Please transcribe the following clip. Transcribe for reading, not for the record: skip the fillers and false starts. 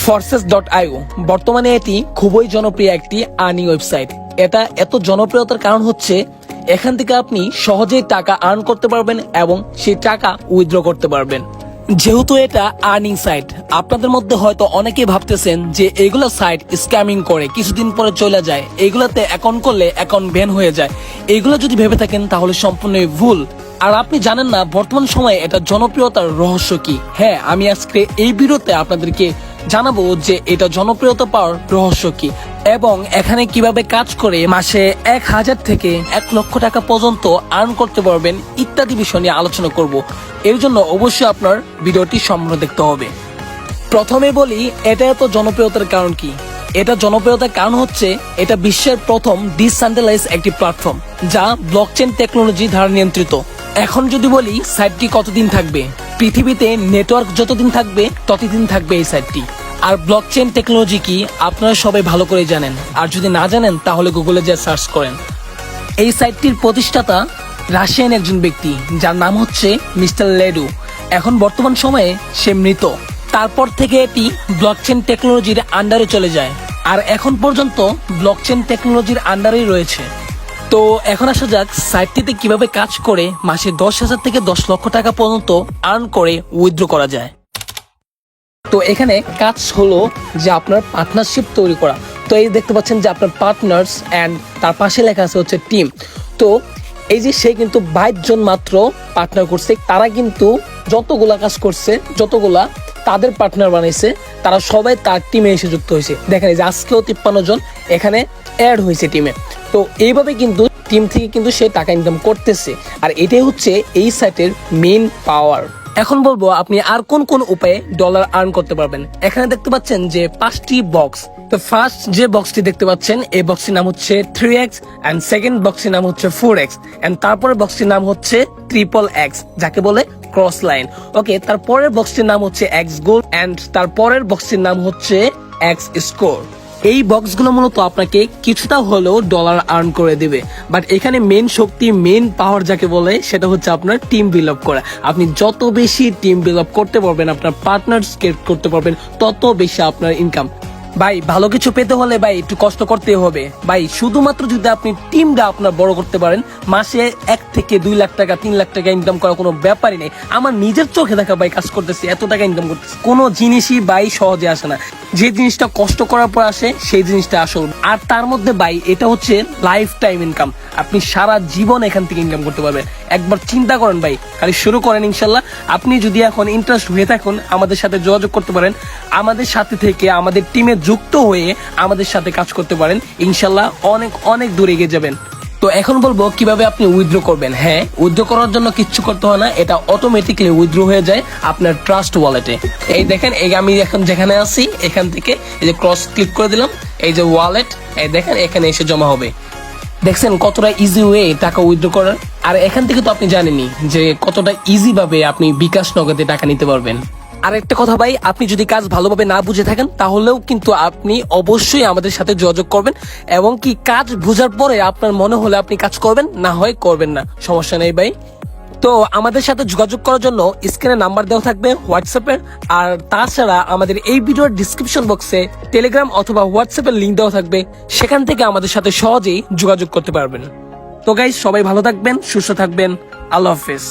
Forces.io বর্তমানে এটি খুবই জনপ্রিয় একটি আর্নিং ওয়েবসাইট। এটা এত জনপ্রিয়তার কারণ হচ্ছে এখান থেকে আপনি সহজেই টাকা আর্ন করতে পারবেন এবং সেই টাকা উইথড্র করতে পারবেন। যেহেতু এটা আর্নিং সাইট, আপনাদের মধ্যে হয়তো অনেকেই ভাবতেছেন যে এগুলো সাইট স্ক্যামিং করে কিছুদিন পরে চলে যায়, এগুলোতে অ্যাকাউন্ট করলে অ্যাকাউন্ট ব্যান হয়ে যায়। এগুলো যদি ভেবে থাকেন তাহলে সম্পূর্ণই ভুল। আর আপনি জানেন না বর্তমান সময়ে এটা জনপ্রিয়তার রহস্য কি। হ্যাঁ, আমি আজকে এই ভিডিওতে আপনাদেরকে জানাবো যে এটা জনপ্রিয়তা পাওয়ার রহস্য কি এবং এখানে কিভাবে কাজ করে মাসে 1000 থেকে 1 লক্ষ টাকা পর্যন্ত আর্ন করতে পারবেন ইত্যাদি বিষয় নিয়ে আলোচনা করব। এর জন্য অবশ্যই আপনার ভিডিওটি সম্পূর্ণ দেখতে হবে। প্রথমে বলি এটা এত জনপ্রিয়তার কারণ কি। এটা জনপ্রিয়তার কারণ হচ্ছে এটা বিশ্বের প্রথম ডিসেন্ট্রালাইজ একটি প্ল্যাটফর্ম যা ব্লকচেন টেকনোলজি দ্বারা নিয়ন্ত্রিত। এখন যদি বলি সাইটটি কতদিন থাকবে, পৃথিবীতে নেটওয়ার্ক যতদিন থাকবে ততদিন থাকবে এই সাইটটি। আর ব্লকচেন টেকনোলজি কি আপনারা সবাই ভালো করে জানেন, আর যদি না জানেন তাহলে গুগলে যা সার্চ করেন। এই সাইটটির প্রতিষ্ঠাতা রাশিয়ান একজন ব্যক্তি যার নাম হচ্ছে মিস্টার লেডু। এখন বর্তমান সময়ে সে মৃত। তারপর থেকে এটি ব্লকচেন টেকনোলজির আন্ডারে চলে যায় আর এখন পর্যন্ত ব্লকচেন টেকনোলজির আন্ডারেই রয়েছে। তো এখন আসা যাক সাইটটিতে কিভাবে কাজ করে মাসে 10,000 থেকে 10 লক্ষ টাকা পর্যন্ত আর্ন করে উইথড্র করা যায়। তো এখানে কাজ হলো যে আপনার পার্টনারশিপ তৈরি করা। তো এই দেখতে পাচ্ছেন যে আপনার পার্টনার্স অ্যান্ড তার পাশে লেখা আছে হচ্ছে টিম। তো এই যে সে কিন্তু 22 জন মাত্র পার্টনার করছে, তারা কিন্তু যতগুলা কাজ করছে, যতগুলা তাদের পার্টনার বানাইছে, তারা সবাই তার টিমে এসে যুক্ত হয়েছে। দেখেন এই যে আজকেও 53 জন এখানে অ্যাড হয়েছে টিমে। তো এইভাবে কিন্তু টিম থেকে কিন্তু সে টাকা ইনকাম করতেছে, আর এটাই হচ্ছে এই সাইটের মেইন পাওয়ার। এখন বলবো আপনি আর কোন কোন উপায়ে ডলার আর্ন করতে পারবেন। এখানে দেখতে পাচ্ছেন যে 5টি বক্স। তো ফার্স্ট যে বক্সটি দেখতে পাচ্ছেন এই বক্সটির নাম হচ্ছে 3x এন্ড সেকেন্ড বক্সটির নাম হচ্ছে 4x এন্ড তারপরের বক্সটির নাম হচ্ছে XXX যাকে বলে ক্রস লাইন। ওকে, তারপরের বক্সটির নাম হচ্ছে X গোল্ড এন্ড তারপরের বক্সটির নাম হচ্ছে X স্কোর। এই বক্সগুলো মূলত আপনাকে কিছুটা হলেও ডলার আর্ন করে দেবে, বাট এখানে মেন শক্তি, মেন পাওয়ার যাকে বলে সেটা হচ্ছে আপনার টিম বিল্ড আপ করা। আপনি যত বেশি টিম বিল্ড আপ করতে পারবেন, আপনার পার্টনার্স ক্রিয়েট করতে পারবেন, তত বেশি আপনার ইনকাম। ভাই ভালো কিছু পেতে হলে ভাই একটু কষ্ট করতে হবে ভাই। শুধুমাত্র যদি আপনি টিমটা আপনার বড় করতে পারেন, মাসে 1 থেকে 2 লাখ টাকা 3 লাখ টাকা ইনকাম করা কোনো ব্যাপারই নেই। আমার নিজের চোখে দেখা ভাই কাজ করতেছি, এত টাকা ইনকাম করতেছি। কোনো জিনিসই ভাই সহজে আসে না। যে জিনিসটা কষ্ট করার পর আসে সেই জিনিসটা আসল। আর তার মধ্যে ভাই এটা হচ্ছে লাইফ টাইম ইনকাম। আপনি সারা জীবন এখান থেকে ইনকাম করতে পারবেন। একবার চিন্তা করেন ভাই, খালি শুরু করেন ইনশাল্লাহ। আপনি যদি এখন ইন্টারেস্ট হয়ে থাকুন আমাদের সাথে যোগাযোগ করতে পারেন, আমাদের সাথে থেকে আমাদের টিমে যুক্ত হয়ে আমাদের সাথে কাজ করতে পারেন। ইনশাল্লাহ অনেক অনেক দূরে এগিয়ে যাবেন। তো এখন বলবো কিভাবে আপনি উইথড্র করবেন। হ্যাঁ, উইথড্র করার জন্য কিচ্ছু করতে হয় না, এটা অটোমেটিক্যালি উইথড্র হয়ে যায় আপনার ট্রাস্ট ওয়ালেটে। এই দেখেন, এই আমি এখন যেখানে আছি এখান থেকে এই যে ক্রস ক্লিক করে দিলাম, এই যে ওয়ালেট, এই দেখেন এখানে এসে জমা হবে। দেখছেন কতটা ইজি ওয়ে টাকা উইথড্র করার। আর এখান থেকে তো আপনি জানেনই যে কতটা ইজি ভাবে আপনি বিকাশ নগদে টাকা নিতে পারবেন। আর একটা কথা ভাই, আপনি যদি কাজ ভালোভাবে না বুঝে থাকেন তাহলেও কিন্তু আপনি অবশ্যই আমাদের সাথে যোগাযোগ করবেন, এবং কি কাজ বুঝার পরে আপনার মনে হলে আপনি কাজ করবেন, না হয় করবেন না, সমস্যা নেই ভাই। তো আমাদের সাথে যোগাযোগ করার জন্য স্ক্রিনে নাম্বার দেওয়া থাকবে হোয়াটসঅ্যাপের, আর তাছাড়া আমাদের এই ভিডিওর ডিসক্রিপশন বক্সে টেলিগ্রাম অথবা হোয়াটসঅ্যাপের লিঙ্ক দেওয়া থাকবে, সেখান থেকে আমাদের সাথে সহজেই যোগাযোগ করতে পারবেন। তো গাইস, সবাই ভালো থাকবেন, সুস্থ থাকবেন, আল্লাহ হাফেজ।